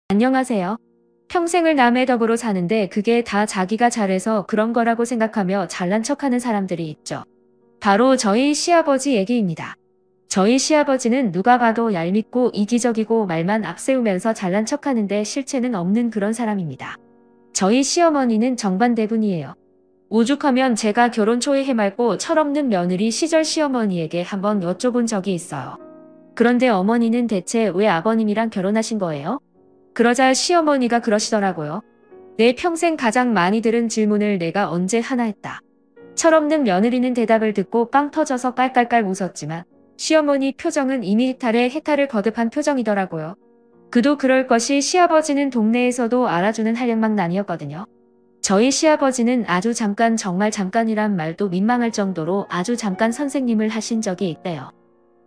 안녕하세요. 평생을 남의 덕으로 사는데 그게 다 자기가 잘해서 그런 거라고 생각하며 잘난 척하는 사람들이 있죠. 바로 저희 시아버지 얘기입니다. 저희 시아버지는 누가 봐도 얄밉고 이기적이고 말만 앞세우면서 잘난 척하는데 실체는 없는 그런 사람입니다. 저희 시어머니는 정반대분이에요. 오죽하면 제가 결혼 초에 해맑고 철없는 며느리 시절 시어머니에게 한번 여쭤본 적이 있어요. 그런데 어머니는 대체 왜 아버님이랑 결혼하신 거예요? 그러자 시어머니가 그러시더라고요. 내 평생 가장 많이 들은 질문을 내가 언제 하나 했다. 철없는 며느리는 대답을 듣고 빵 터져서 깔깔깔 웃었지만 시어머니 표정은 이미 해탈을 거듭한 표정이더라고요. 그도 그럴 것이 시아버지는 동네에서도 알아주는 한량망난이었거든요. 저희 시아버지는 아주 잠깐 정말 잠깐이란 말도 민망할 정도로 아주 잠깐 선생님을 하신 적이 있대요.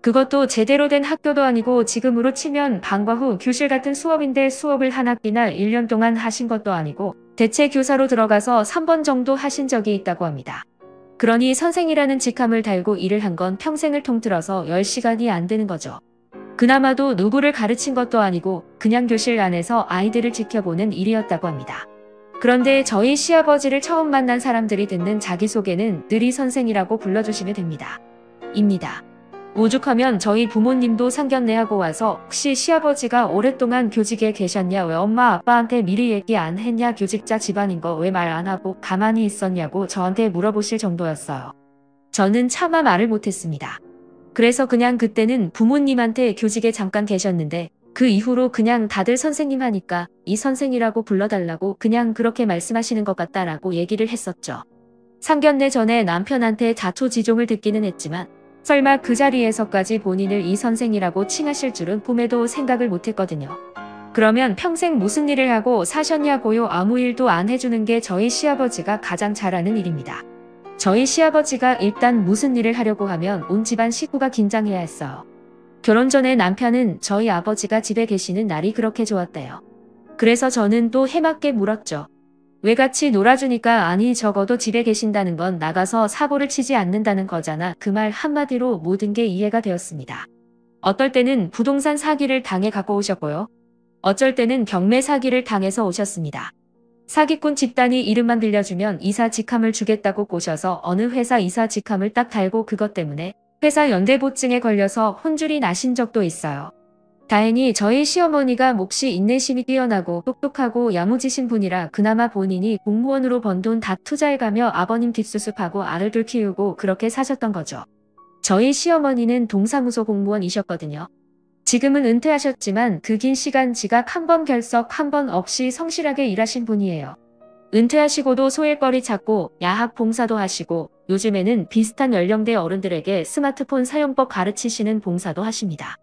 그것도 제대로 된 학교도 아니고 지금으로 치면 방과 후 교실 같은 수업인데 수업을 한 학기나 1년 동안 하신 것도 아니고 대체 교사로 들어가서 3번 정도 하신 적이 있다고 합니다. 그러니 선생이라는 직함을 달고 일을 한 건 평생을 통틀어서 10시간이 안 되는 거죠. 그나마도 누구를 가르친 것도 아니고 그냥 교실 안에서 아이들을 지켜보는 일이었다고 합니다. 그런데 저희 시아버지를 처음 만난 사람들이 듣는 자기소개는 늘 이 선생이라고 불러주시면 됩니다. 입니다. 오죽하면 저희 부모님도 상견례하고 와서 혹시 시아버지가 오랫동안 교직에 계셨냐, 왜 엄마 아빠한테 미리 얘기 안 했냐, 교직자 집안인 거 왜 말 안 하고 가만히 있었냐고 저한테 물어보실 정도였어요. 저는 차마 말을 못했습니다. 그래서 그냥 그때는 부모님한테 교직에 잠깐 계셨는데 그 이후로 그냥 다들 선생님 하니까 이 선생이라고 불러달라고 그냥 그렇게 말씀하시는 것 같다라고 얘기를 했었죠. 상견례 전에 남편한테 자초지종을 듣기는 했지만 설마 그 자리에서까지 본인을 이 선생이라고 칭하실 줄은 꿈에도 생각을 못했거든요. 그러면 평생 무슨 일을 하고 사셨냐고요? 아무 일도 안 해주는 게 저희 시아버지가 가장 잘하는 일입니다. 저희 시아버지가 일단 무슨 일을 하려고 하면 온 집안 식구가 긴장해야 했어요. 결혼 전에 남편은 저희 아버지가 집에 계시는 날이 그렇게 좋았대요. 그래서 저는 또 해맞게 물었죠. 왜 같이 놀아주니까, 아니 적어도 집에 계신다는 건 나가서 사고를 치지 않는다는 거잖아. 그 말 한마디로 모든 게 이해가 되었습니다. 어떨 때는 부동산 사기를 당해 갖고 오셨고요. 어쩔 때는 경매 사기를 당해서 오셨습니다. 사기꾼 집단이 이름만 들려주면 이사 직함을 주겠다고 꼬셔서 어느 회사 이사 직함을 딱 달고 그것 때문에 회사 연대보증에 걸려서 혼쭐이 나신 적도 있어요. 다행히 저희 시어머니가 몫이 인내심이 뛰어나고 똑똑하고 야무지신 분이라 그나마 본인이 공무원으로 번 돈 다 투자해가며 아버님 뒷수습하고 아들들 키우고 그렇게 사셨던 거죠. 저희 시어머니는 동사무소 공무원이셨거든요. 지금은 은퇴하셨지만 그 긴 시간 지각 한 번 결석 한 번 없이 성실하게 일하신 분이에요. 은퇴하시고도 소일거리 찾고 야학 봉사도 하시고 요즘에는 비슷한 연령대 어른들에게 스마트폰 사용법 가르치시는 봉사도 하십니다.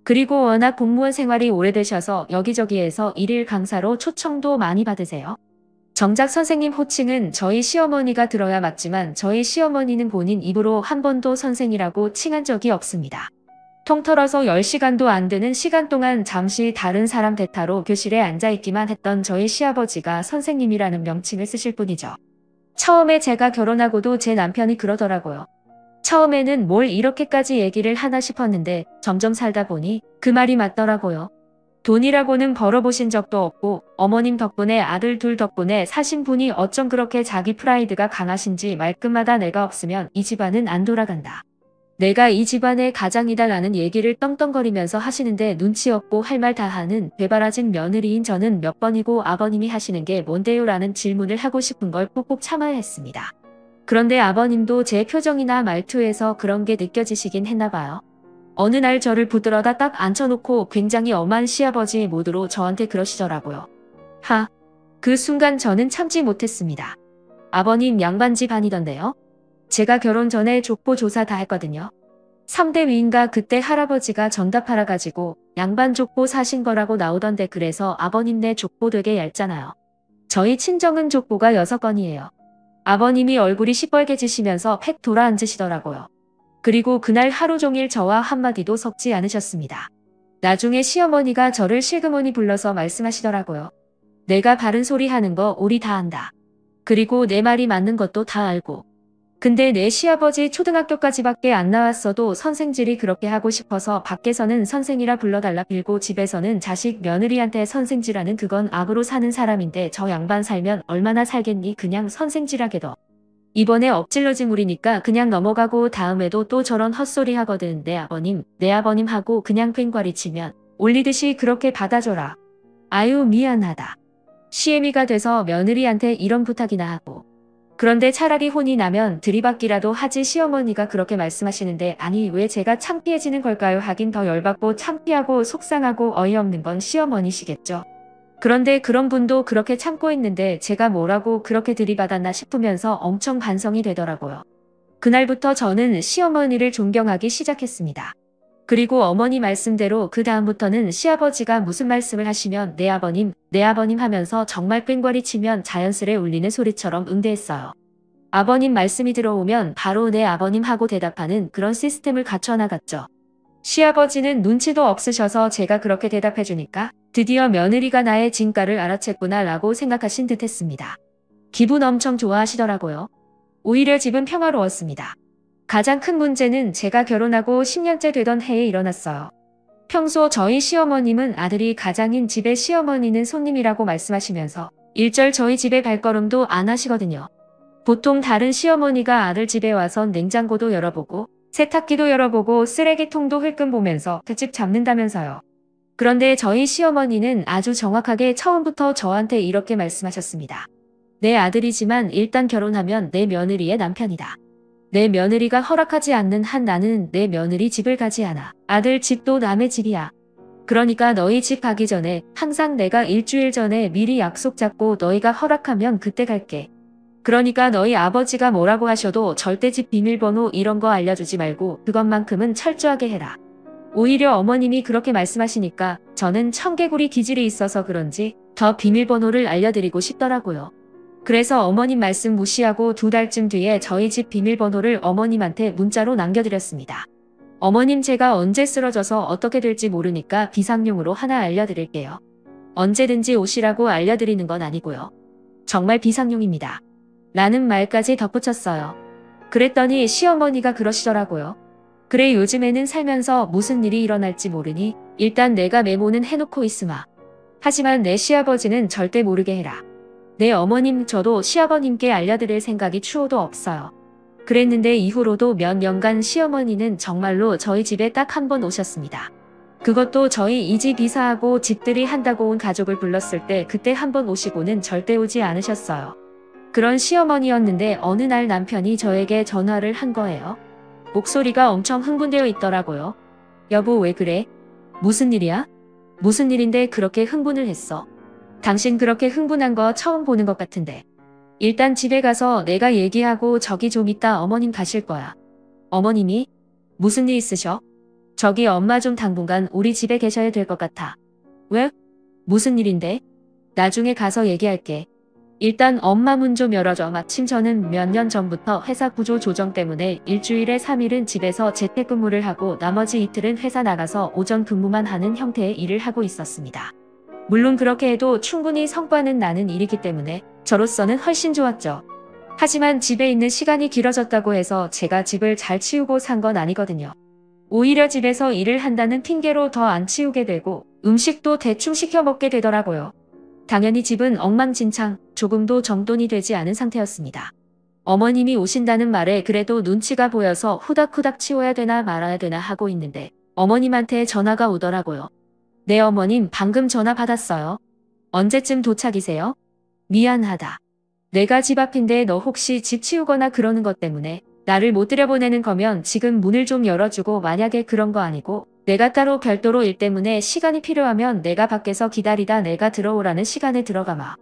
그리고 워낙 공무원 생활이 오래되셔서 여기저기에서 일일 강사로 초청도 많이 받으세요. 정작 선생님 호칭은 저희 시어머니가 들어야 맞지만 저희 시어머니는 본인 입으로 한 번도 선생이라고 칭한 적이 없습니다. 통틀어서 10시간도 안 되는 시간 동안 잠시 다른 사람 대타로 교실에 앉아있기만 했던 저희 시아버지가 선생님이라는 명칭을 쓰실 뿐이죠. 처음에 제가 결혼하고도 제 남편이 그러더라고요. 처음에는 뭘 이렇게까지 얘기를 하나 싶었는데 점점 살다 보니 그 말이 맞더라고요. 돈이라고는 벌어보신 적도 없고 어머님 덕분에 아들 둘 덕분에 사신 분이 어쩜 그렇게 자기 프라이드가 강하신지 말끝마다 내가 없으면 이 집안은 안 돌아간다. 내가 이 집안의 가장이다 라는 얘기를 떵떵거리면서 하시는데 눈치 없고 할 말 다 하는 되바라진 며느리인 저는 몇 번이고 아버님이 하시는 게 뭔데요? 라는 질문을 하고 싶은 걸 꼭꼭 참아야 했습니다. 그런데 아버님도 제 표정이나 말투에서 그런 게 느껴지시긴 했나 봐요. 어느 날 저를 붙들어다 딱 앉혀놓고 굉장히 엄한 시아버지 모드로 저한테 그러시더라고요. 하! 그 순간 저는 참지 못했습니다. 아버님 양반 집안이던데요? 제가 결혼 전에 족보 조사 다 했거든요. 3대 위인가 그때 할아버지가 전답하라 가지고 양반 족보 사신 거라고 나오던데 그래서 아버님네 족보 되게 얇잖아요. 저희 친정은 족보가 6건이에요. 아버님이 얼굴이 시뻘개지시면서 팩 돌아앉으시더라고요. 그리고 그날 하루 종일 저와 한마디도 섞지 않으셨습니다. 나중에 시어머니가 저를 실그머니 불러서 말씀하시더라고요. 내가 바른 소리 하는 거 우리 다 안다. 그리고 내 말이 맞는 것도 다 알고. 근데 내 시아버지 초등학교까지밖에 안 나왔어도 선생질이 그렇게 하고 싶어서 밖에서는 선생이라 불러달라 빌고 집에서는 자식 며느리한테 선생질하는 그건 악으로 사는 사람인데 저 양반 살면 얼마나 살겠니 그냥 선생질하게도. 이번에 엎질러진 물이니까 그냥 넘어가고 다음에도 또 저런 헛소리 하거든. 내 아버님 하고 그냥 꽹과리 치면 올리듯이 그렇게 받아줘라. 아유 미안하다. 시애미가 돼서 며느리한테 이런 부탁이나 하고. 그런데 차라리 혼이 나면 들이받기라도 하지 시어머니가 그렇게 말씀하시는데 아니 왜 제가 창피해지는 걸까요? 하긴 더 열받고 창피하고 속상하고 어이없는 건 시어머니시겠죠. 그런데 그런 분도 그렇게 참고 있는데 제가 뭐라고 그렇게 들이받았나 싶으면서 엄청 반성이 되더라고요. 그날부터 저는 시어머니를 존경하기 시작했습니다. 그리고 어머니 말씀대로 그 다음부터는 시아버지가 무슨 말씀을 하시면 내 아버님 하면서 정말 꽹과리 치면 자연스레 울리는 소리처럼 응대했어요. 아버님 말씀이 들어오면 바로 내 아버님 하고 대답하는 그런 시스템을 갖춰나갔죠. 시아버지는 눈치도 없으셔서 제가 그렇게 대답해주니까 드디어 며느리가 나의 진가를 알아챘구나 라고 생각하신 듯 했습니다. 기분 엄청 좋아하시더라고요. 오히려 집은 평화로웠습니다. 가장 큰 문제는 제가 결혼하고 10년째 되던 해에 일어났어요. 평소 저희 시어머님은 아들이 가장인 집의 시어머니는 손님이라고 말씀하시면서 일절 저희 집에 발걸음도 안 하시거든요. 보통 다른 시어머니가 아들 집에 와선 냉장고도 열어보고 세탁기도 열어보고 쓰레기통도 흘끔 보면서 그 집 잡는다면서요. 그런데 저희 시어머니는 아주 정확하게 처음부터 저한테 이렇게 말씀하셨습니다. 내 아들이지만 일단 결혼하면 내 며느리의 남편이다. 내 며느리가 허락하지 않는 한 나는 내 며느리 집을 가지 않아. 아들 집도 남의 집이야. 그러니까 너희 집 가기 전에 항상 내가 일주일 전에 미리 약속 잡고 너희가 허락하면 그때 갈게. 그러니까 너희 아버지가 뭐라고 하셔도 절대 집 비밀번호 이런 거 알려주지 말고 그것만큼은 철저하게 해라. 오히려 어머님이 그렇게 말씀하시니까 저는 청개구리 기질이 있어서 그런지 더 비밀번호를 알려드리고 싶더라고요. 그래서 어머님 말씀 무시하고 2달쯤 뒤에 저희 집 비밀번호를 어머님한테 문자로 남겨드렸습니다. 어머님 제가 언제 쓰러져서 어떻게 될지 모르니까 비상용으로 하나 알려드릴게요. 언제든지 오시라고 알려드리는 건 아니고요. 정말 비상용입니다. 라는 말까지 덧붙였어요. 그랬더니 시어머니가 그러시더라고요. 그래 요즘에는 살면서 무슨 일이 일어날지 모르니 일단 내가 메모는 해놓고 있으마. 하지만 내 시아버지는 절대 모르게 해라. 내 어머님 저도 시아버님께 알려드릴 생각이 추호도 없어요. 그랬는데 이후로도 몇 년간 시어머니는 정말로 저희 집에 딱 한 번 오셨습니다. 그것도 저희 이 집 이사하고 집들이 한다고 온 가족을 불렀을 때 그때 한 번 오시고는 절대 오지 않으셨어요. 그런 시어머니였는데 어느 날 남편이 저에게 전화를 한 거예요. 목소리가 엄청 흥분되어 있더라고요. 여보 왜 그래? 무슨 일이야? 무슨 일인데 그렇게 흥분을 했어? 당신 그렇게 흥분한 거 처음 보는 것 같은데. 일단 집에 가서 내가 얘기하고 저기 좀 이따 어머님 가실 거야. 어머님이? 무슨 일 있으셔? 저기 엄마 좀 당분간 우리 집에 계셔야 될 것 같아. 왜? 무슨 일인데? 나중에 가서 얘기할게. 일단 엄마 문 좀 열어줘. 마침 저는 몇 년 전부터 회사 구조 조정 때문에 일주일에 3일은 집에서 재택근무를 하고 나머지 이틀은 회사 나가서 오전 근무만 하는 형태의 일을 하고 있었습니다. 물론 그렇게 해도 충분히 성과는 나는 일이기 때문에 저로서는 훨씬 좋았죠. 하지만 집에 있는 시간이 길어졌다고 해서 제가 집을 잘 치우고 산 건 아니거든요. 오히려 집에서 일을 한다는 핑계로 더 안 치우게 되고 음식도 대충 시켜 먹게 되더라고요. 당연히 집은 엉망진창, 조금도 정돈이 되지 않은 상태였습니다. 어머님이 오신다는 말에 그래도 눈치가 보여서 후닥후닥 치워야 되나 말아야 되나 하고 있는데 어머님한테 전화가 오더라고요. 네 어머님 방금 전화 받았어요. 언제쯤 도착이세요? 미안하다. 내가 집 앞인데 너 혹시 집 치우거나 그러는 것 때문에 나를 못 들여보내는 거면 지금 문을 좀 열어주고 만약에 그런 거 아니고 내가 따로 별도로 일 때문에 시간이 필요하면 내가 밖에서 기다리다 내가 들어오라는 시간에 들어가마.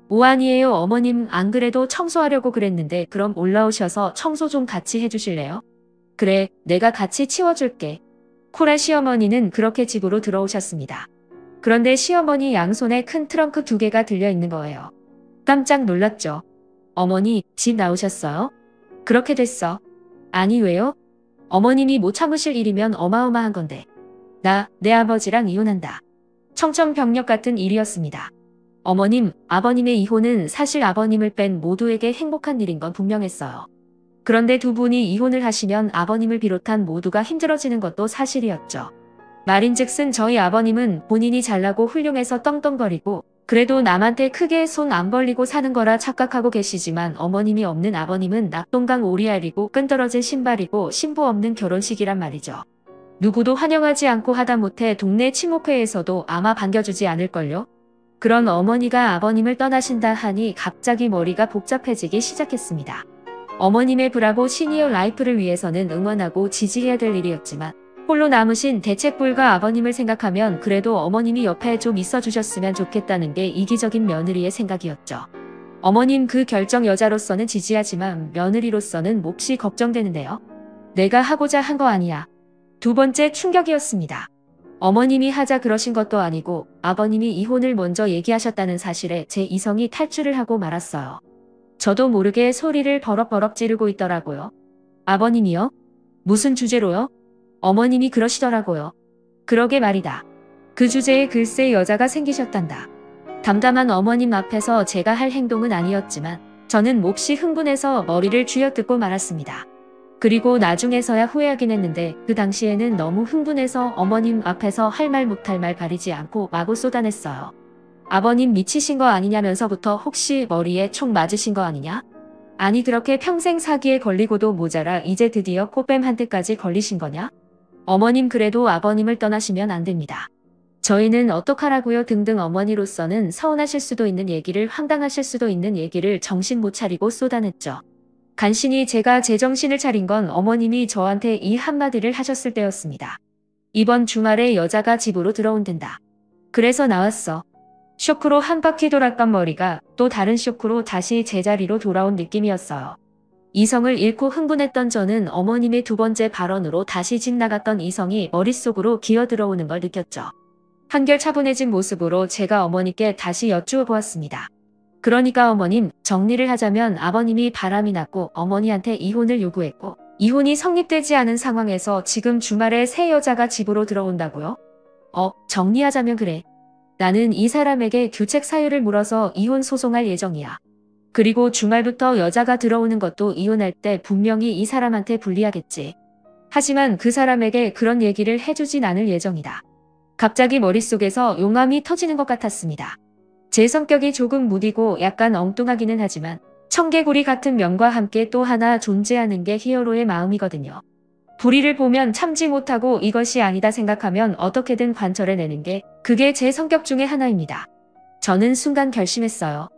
뭐 아니에요 어머님 안 그래도 청소하려고 그랬는데 그럼 올라오셔서 청소 좀 같이 해주실래요? 그래 내가 같이 치워줄게. 코라 시어머니는 그렇게 집으로 들어오셨습니다. 그런데 시어머니 양손에 큰 트렁크 2개가 들려있는 거예요. 깜짝 놀랐죠. 어머니 집 나오셨어요? 그렇게 됐어. 아니 왜요? 어머님이 못 참으실 일이면 어마어마한 건데. 내 아버지랑 이혼한다. 청천벽력 같은 일이었습니다. 어머님, 아버님의 이혼은 사실 아버님을 뺀 모두에게 행복한 일인 건 분명했어요. 그런데 두 분이 이혼을 하시면 아버님을 비롯한 모두가 힘들어지는 것도 사실이었죠. 말인즉슨 저희 아버님은 본인이 잘나고 훌륭해서 떵떵거리고 그래도 남한테 크게 손 안 벌리고 사는 거라 착각하고 계시지만 어머님이 없는 아버님은 낙동강 오리알이고 끈떨어진 신발이고 신부 없는 결혼식이란 말이죠. 누구도 환영하지 않고 하다못해 동네 친목회에서도 아마 반겨주지 않을걸요? 그런 어머니가 아버님을 떠나신다 하니 갑자기 머리가 복잡해지기 시작했습니다. 어머님의 브라보 시니어 라이프를 위해서는 응원하고 지지해야 될 일이었지만 홀로 남으신 대책불가 아버님을 생각하면 그래도 어머님이 옆에 좀 있어주셨으면 좋겠다는 게 이기적인 며느리의 생각이었죠. 어머님 그 결정 여자로서는 지지하지만 며느리로서는 몹시 걱정되는데요. 내가 하고자 한 거 아니야. 두 번째 충격이었습니다. 어머님이 하자 그러신 것도 아니고 아버님이 이혼을 먼저 얘기하셨다는 사실에 제 이성이 탈출을 하고 말았어요. 저도 모르게 소리를 버럭버럭 지르고 있더라고요. 아버님이요? 무슨 주제로요? 어머님이 그러시더라고요. 그러게 말이다. 그 주제에 글쎄 여자가 생기셨단다. 담담한 어머님 앞에서 제가 할 행동은 아니었지만 저는 몹시 흥분해서 머리를 쥐어뜯고 말았습니다. 그리고 나중에서야 후회하긴 했는데 그 당시에는 너무 흥분해서 어머님 앞에서 할 말 못할 말 가리지 않고 마구 쏟아냈어요. 아버님 미치신 거 아니냐면서부터 혹시 머리에 총 맞으신 거 아니냐? 아니 그렇게 평생 사기에 걸리고도 모자라 이제 드디어 코뱀 한 대까지 걸리신 거냐? 어머님 그래도 아버님을 떠나시면 안 됩니다. 저희는 어떡하라고요 등등 어머니로서는 서운하실 수도 있는 얘기를 황당하실 수도 있는 얘기를 정신 못 차리고 쏟아냈죠. 간신히 제가 제정신을 차린 건 어머님이 저한테 이 한마디를 하셨을 때였습니다. 이번 주말에 여자가 집으로 들어온댄다. 그래서 나왔어. 쇼크로 한 바퀴 돌았던 머리가 또 다른 쇼크로 다시 제자리로 돌아온 느낌이었어요. 이성을 잃고 흥분했던 저는 어머님의 두 번째 발언으로 다시 집 나갔던 이성이 머릿속으로 기어들어오는 걸 느꼈죠. 한결 차분해진 모습으로 제가 어머니께 다시 여쭈어 보았습니다. 그러니까 어머님, 정리를 하자면 아버님이 바람이 났고 어머니한테 이혼을 요구했고 이혼이 성립되지 않은 상황에서 지금 주말에 새 여자가 집으로 들어온다고요? 정리하자면 그래. 나는 이 사람에게 규책 사유를 물어서 이혼 소송할 예정이야. 그리고 주말부터 여자가 들어오는 것도 이혼할 때 분명히 이 사람한테 불리하겠지. 하지만 그 사람에게 그런 얘기를 해주진 않을 예정이다. 갑자기 머릿속에서 용암이 터지는 것 같았습니다. 제 성격이 조금 무디고 약간 엉뚱하기는 하지만 청개구리 같은 면과 함께 또 하나 존재하는 게 히어로의 마음이거든요. 불의를 보면 참지 못하고 이것이 아니다 생각하면 어떻게든 관철해내는 게 그게 제 성격 중에 하나입니다. 저는 순간 결심했어요.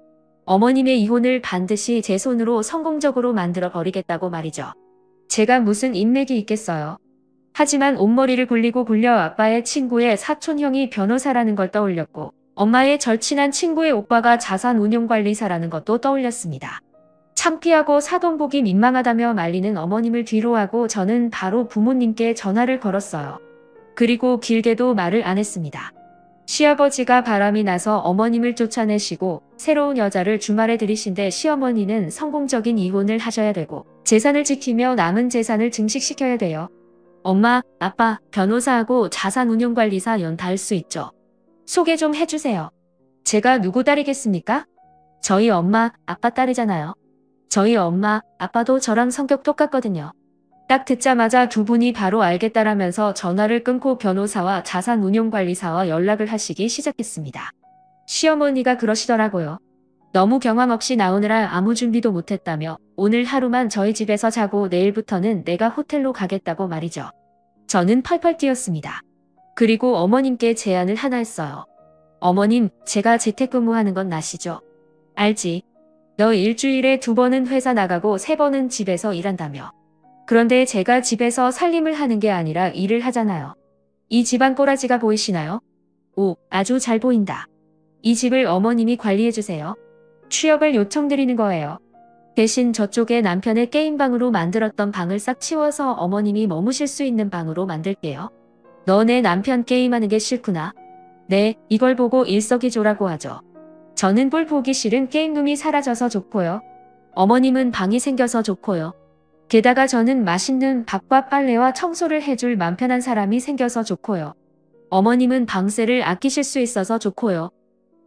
어머님의 이혼을 반드시 제 손으로 성공적으로 만들어 버리겠다고 말이죠. 제가 무슨 인맥이 있겠어요. 하지만 온머리를 굴리고 굴려 아빠의 친구의 사촌형이 변호사라는 걸 떠올렸고 엄마의 절친한 친구의 오빠가 자산운용관리사라는 것도 떠올렸습니다. 창피하고 사돈보기 민망하다며 말리는 어머님을 뒤로하고 저는 바로 부모님께 전화를 걸었어요. 그리고 길게도 말을 안 했습니다. 시아버지가 바람이 나서 어머님을 쫓아내시고 새로운 여자를 주말에 들이신데 시어머니는 성공적인 이혼을 하셔야 되고 재산을 지키며 남은 재산을 증식시켜야 돼요. 엄마, 아빠, 변호사하고 자산운용관리사 연다할 수 있죠. 소개 좀 해주세요. 제가 누구 딸이겠습니까? 저희 엄마, 아빠 딸이잖아요. 저희 엄마, 아빠도 저랑 성격 똑같거든요. 딱 듣자마자 두 분이 바로 알겠다라면서 전화를 끊고 변호사와 자산운용관리사와 연락을 하시기 시작했습니다. 시어머니가 그러시더라고요. 너무 경황 없이 나오느라 아무 준비도 못했다며 오늘 하루만 저희 집에서 자고 내일부터는 내가 호텔로 가겠다고 말이죠. 저는 펄펄 뛰었습니다. 그리고 어머님께 제안을 하나 했어요. 어머님, 제가 재택근무하는 건 아시죠? 알지? 너 일주일에 2번은 회사 나가고 3번은 집에서 일한다며. 그런데 제가 집에서 살림을 하는 게 아니라 일을 하잖아요. 이 집안 꼬라지가 보이시나요? 오, 아주 잘 보인다. 이 집을 어머님이 관리해주세요. 취업을 요청드리는 거예요. 대신 저쪽에 남편의 게임방으로 만들었던 방을 싹 치워서 어머님이 머무실 수 있는 방으로 만들게요. 너 내 남편 게임하는 게 싫구나. 네, 이걸 보고 일석이조라고 하죠. 저는 볼 보기 싫은 게임룸이 사라져서 좋고요. 어머님은 방이 생겨서 좋고요. 게다가 저는 맛있는 밥과 빨래와 청소를 해줄 맘 편한 사람이 생겨서 좋고요. 어머님은 방세를 아끼실 수 있어서 좋고요.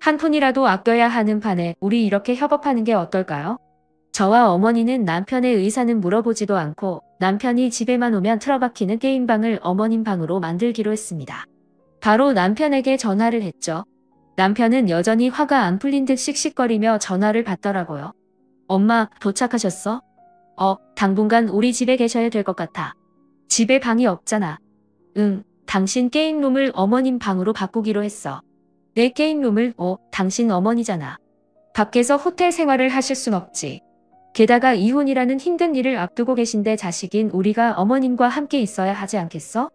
한 푼이라도 아껴야 하는 판에 우리 이렇게 협업하는 게 어떨까요? 저와 어머니는 남편의 의사는 물어보지도 않고 남편이 집에만 오면 틀어박히는 게임방을 어머님 방으로 만들기로 했습니다. 바로 남편에게 전화를 했죠. 남편은 여전히 화가 안 풀린 듯 씩씩거리며 전화를 받더라고요. 엄마, 도착하셨어? 당분간 우리 집에 계셔야 될 것 같아. 집에 방이 없잖아. 응, 당신 게임룸을 어머님 방으로 바꾸기로 했어. 내 게임룸을? 당신 어머니잖아. 밖에서 호텔 생활을 하실 순 없지. 게다가 이혼이라는 힘든 일을 앞두고 계신데 자식인 우리가 어머님과 함께 있어야 하지 않겠어?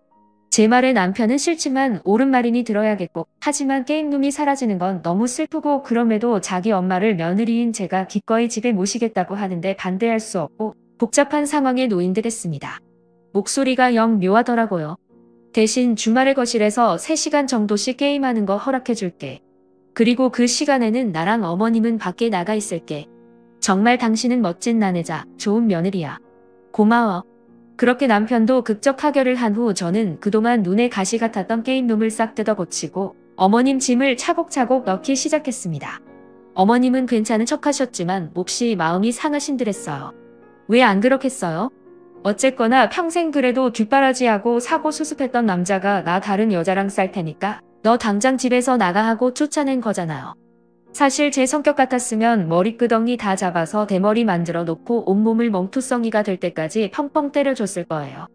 제 말에 남편은 싫지만 옳은 말이니 들어야겠고, 하지만 게임룸이 사라지는 건 너무 슬프고 그럼에도 자기 엄마를 며느리인 제가 기꺼이 집에 모시겠다고 하는데 반대할 수 없고 복잡한 상황에 놓인 듯 했습니다. 목소리가 영 묘하더라고요. 대신 주말에 거실에서 3시간 정도씩 게임하는 거 허락해 줄게. 그리고 그 시간에는 나랑 어머님은 밖에 나가 있을게. 정말 당신은 멋진 아내자, 좋은 며느리야. 고마워. 그렇게 남편도 극적 타결을 한 후 저는 그동안 눈에 가시 같았던 게임룸을 싹 뜯어 고치고 어머님 짐을 차곡차곡 넣기 시작했습니다. 어머님은 괜찮은 척 하셨지만 몹시 마음이 상하신 듯 했어요. 왜 안 그렇겠어요? 어쨌거나 평생 그래도 뒷바라지하고 사고 수습했던 남자가 나 다른 여자랑 쌀 테니까 너 당장 집에서 나가 하고 쫓아낸 거잖아요. 사실 제 성격 같았으면 머리끄덩이 다 잡아서 대머리 만들어 놓고 온몸을 멍투성이가 될 때까지 펑펑 때려줬을 거예요.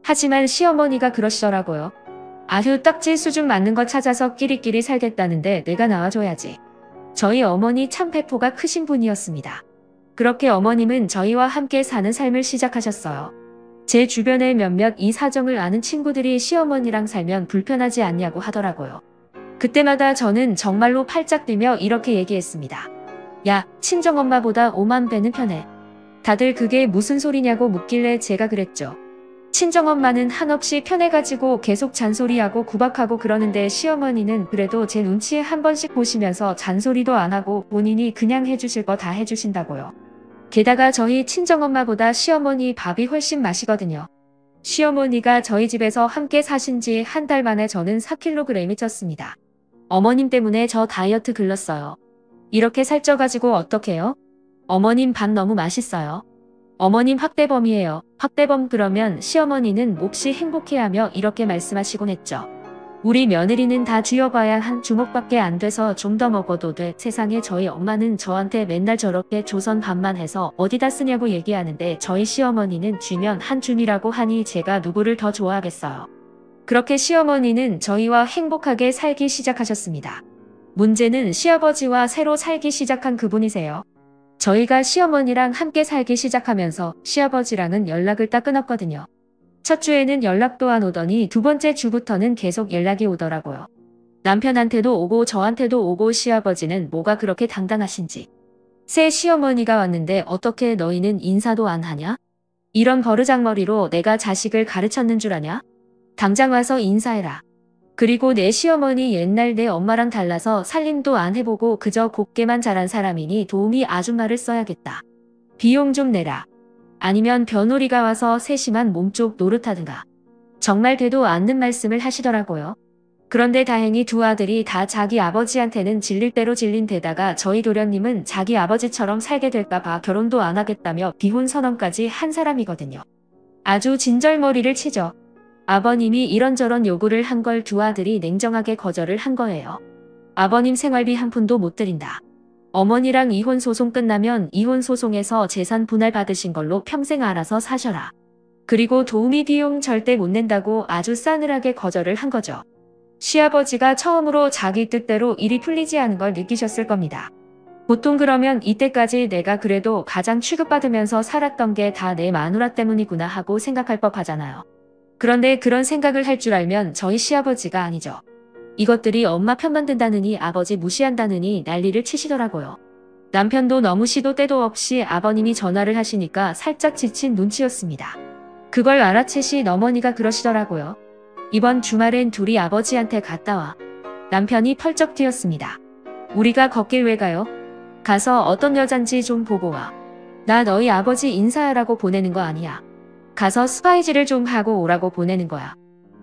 하지만 시어머니가 그러시더라고요. 아휴, 딱지 수준 맞는 거 찾아서 끼리끼리 살겠다는데 내가 나와줘야지. 저희 어머니 참 배포가 크신 분이었습니다. 그렇게 어머님은 저희와 함께 사는 삶을 시작하셨어요. 제 주변의 몇몇 이 사정을 아는 친구들이 시어머니랑 살면 불편하지 않냐고 하더라고요. 그때마다 저는 정말로 팔짝 뛰며 이렇게 얘기했습니다. 야, 친정엄마보다 5만 배는 편해. 다들 그게 무슨 소리냐고 묻길래 제가 그랬죠. 친정엄마는 한없이 편해가지고 계속 잔소리하고 구박하고 그러는데 시어머니는 그래도 제 눈치에 한 번씩 보시면서 잔소리도 안 하고 본인이 그냥 해주실 거 다 해주신다고요. 게다가 저희 친정엄마보다 시어머니 밥이 훨씬 맛이거든요. 시어머니가 저희 집에서 함께 사신 지 한 달 만에 저는 4kg이 쪘습니다. 어머님 때문에 저 다이어트 글렀어요. 이렇게 살쪄가지고 어떡해요? 어머님 밥 너무 맛있어요. 어머님 학대범이에요. 학대범. 그러면 시어머니는 몹시 행복해하며 이렇게 말씀하시곤 했죠. 우리 며느리는 다 쥐어봐야 한 주먹밖에 안 돼서 좀 더 먹어도 돼. 세상에, 저희 엄마는 저한테 맨날 저렇게 조선 밥만 해서 어디다 쓰냐고 얘기하는데 저희 시어머니는 쥐면 한 줌이라고 하니 제가 누구를 더 좋아하겠어요. 그렇게 시어머니는 저희와 행복하게 살기 시작하셨습니다. 문제는 시아버지와 새로 살기 시작한 그분이세요. 저희가 시어머니랑 함께 살기 시작하면서 시아버지랑은 연락을 딱 끊었거든요. 첫 주에는 연락도 안 오더니 두 번째 주부터는 계속 연락이 오더라고요. 남편한테도 오고 저한테도 오고. 시아버지는 뭐가 그렇게 당당하신지. 새 시어머니가 왔는데 어떻게 너희는 인사도 안 하냐? 이런 버르장머리로 내가 자식을 가르쳤는 줄 아냐? 당장 와서 인사해라. 그리고 내 시어머니 옛날 내 엄마랑 달라서 살림도 안 해보고 그저 곱게만 자란 사람이니 도우미 아줌마를 써야겠다. 비용 좀 내라. 아니면 며느리가 와서 세심한 몸쪽 노릇하든가. 정말 되도 않는 말씀을 하시더라고요. 그런데 다행히 두 아들이 다 자기 아버지한테는 질릴 대로 질린 데다가 저희 도련님은 자기 아버지처럼 살게 될까봐 결혼도 안 하겠다며 비혼 선언까지 한 사람이거든요. 아주 진절머리를 치죠. 아버님이 이런저런 요구를 한 걸 두 아들이 냉정하게 거절을 한 거예요. 아버님 생활비 한 푼도 못 드린다. 어머니랑 이혼 소송 끝나면 이혼 소송에서 재산 분할 받으신 걸로 평생 알아서 사셔라. 그리고 도우미 비용 절대 못 낸다고 아주 싸늘하게 거절을 한 거죠. 시아버지가 처음으로 자기 뜻대로 일이 풀리지 않은 걸 느끼셨을 겁니다. 보통 그러면 이때까지 내가 그래도 가장 취급받으면서 살았던 게 다 내 마누라 때문이구나 하고 생각할 법하잖아요. 그런데 그런 생각을 할 줄 알면 저희 시아버지가 아니죠. 이것들이 엄마 편만 든다느니 아버지 무시한다느니 난리를 치시더라고요. 남편도 너무 시도 때도 없이 아버님이 전화를 하시니까 살짝 지친 눈치였습니다. 그걸 알아채신 어머니가 그러시더라고요. 이번 주말엔 둘이 아버지한테 갔다 와. 남편이 펄쩍 뛰었습니다. 우리가 걷길 왜 가요? 가서 어떤 여잔지 좀 보고 와. 나 너희 아버지 인사하라고 보내는 거 아니야. 가서 스파이지를 좀 하고 오라고 보내는 거야.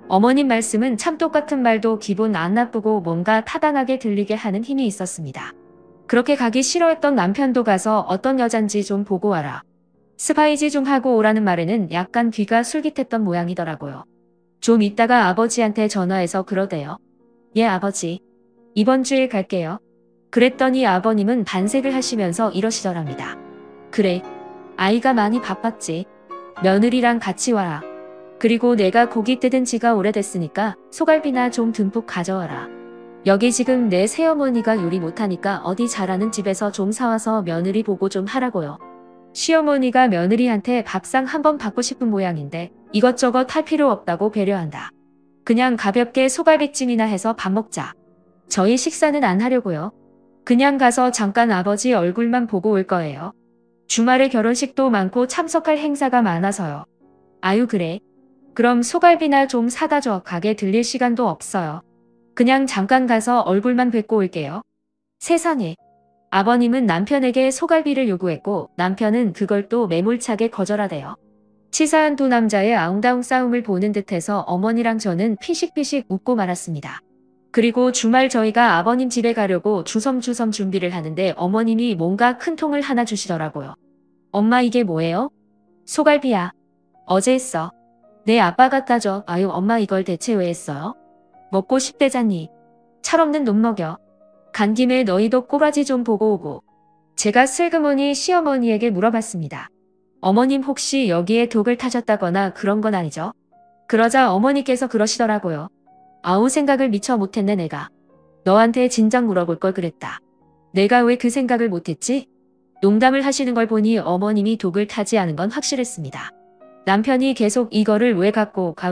어머님 말씀은 참 똑같은 말도 기분 안 나쁘고 뭔가 타당하게 들리게 하는 힘이 있었습니다. 그렇게 가기 싫어했던 남편도 가서 어떤 여잔지 좀 보고 와라. 스파이지 좀 하고 오라는 말에는 약간 귀가 솔깃했던 모양이더라고요. 좀 있다가 아버지한테 전화해서 그러대요. 예, 아버지. 이번 주에 갈게요. 그랬더니 아버님은 반색을 하시면서 이러시더랍니다. 그래. 아이가 많이 바빴지. 며느리랑 같이 와라. 그리고 내가 고기 뜯은 지가 오래됐으니까 소갈비나 좀 듬뿍 가져와라. 여기 지금 내 새어머니가 요리 못하니까 어디 잘하는 집에서 좀 사와서 며느리 보고 좀 하라고요. 시어머니가 며느리한테 밥상 한번 받고 싶은 모양인데 이것저것 할 필요 없다고 배려한다. 그냥 가볍게 소갈비찜이나 해서 밥 먹자. 저희 식사는 안 하려고요. 그냥 가서 잠깐 아버지 얼굴만 보고 올 거예요. 주말에 결혼식도 많고 참석할 행사가 많아서요. 아유 그래. 그럼 소갈비나 좀 사다 줘. 가게 들릴 시간도 없어요. 그냥 잠깐 가서 얼굴만 뵙고 올게요. 세상에. 아버님은 남편에게 소갈비를 요구했고 남편은 그걸 또 매몰차게 거절하대요. 치사한 두 남자의 아웅다웅 싸움을 보는 듯해서 어머니랑 저는 피식피식 웃고 말았습니다. 그리고 주말 저희가 아버님 집에 가려고 주섬주섬 준비를 하는데 어머님이 뭔가 큰 통을 하나 주시더라고요. 엄마 이게 뭐예요? 소갈비야. 어제 했어. 내 아빠 갖다 줘. 아유 엄마 이걸 대체 왜 했어요? 먹고 싶대잖니. 철없는 놈 먹여. 간 김에 너희도 꼬라지 좀 보고 오고. 제가 슬그머니 시어머니에게 물어봤습니다. 어머님 혹시 여기에 독을 타셨다거나 그런 건 아니죠? 그러자 어머니께서 그러시더라고요. 아우 생각을 미처 못했네 내가. 너한테 진작 물어볼 걸 그랬다. 내가 왜 그 생각을 못했지? 농담을 하시는 걸 보니 어머님이 독을 타지 않은 건 확실했습니다. 남편이 계속 이거를 왜 갖고 가